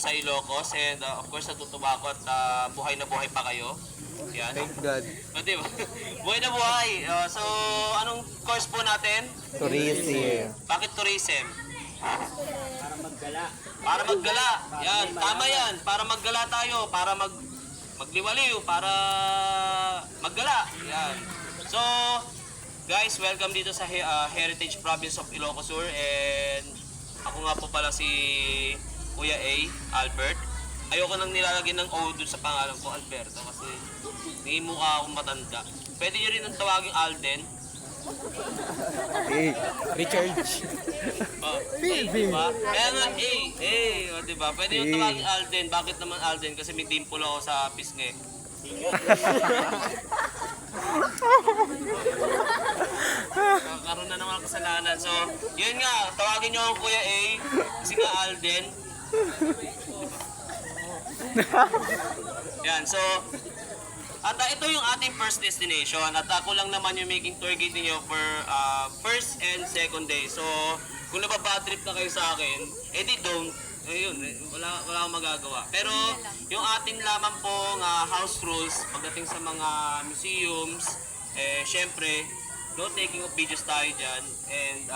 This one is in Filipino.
sa Ilocos and of course natutuwa ako at buhay na buhay pa kayo. Yan. Thank God. Di ba? Buhay na buhay. So, anong course po natin? Tourism. Bakit tourism? Para maggala. Yan, tama yan. Para maggala tayo, para magliwaliw, para maggala. Yan. So, guys, welcome dito sa Heritage Province of Ilocos Sur and ako nga po pala si Kuya A, Albert. Ayoko nang nilalagay ng O dun sa pangalan ko, Alberto, kasi hindi mukha akong matanda. Pwede nyo rin ang tawaging Alden. Hey, Richard. Diba? Kaya nga, diba? Pwede yung tawagin Alden. Bakit naman Alden? Kasi may dimple ako sa pisngi. Kakaroon na naman kasalanan. So, yun nga, tawagin nyo ang Kuya A. Kasi nga Alden. Yan, so, at ito yung ating first destination at ako lang naman yung making tour guide niyo for first and second day. So, kung nababad trip na kayo sa akin, edi don't. Ayun, wala akong magagawa. Pero, yung ating lamang pong house rules pagdating sa mga museums, syempre, no taking of videos tayo dyan. And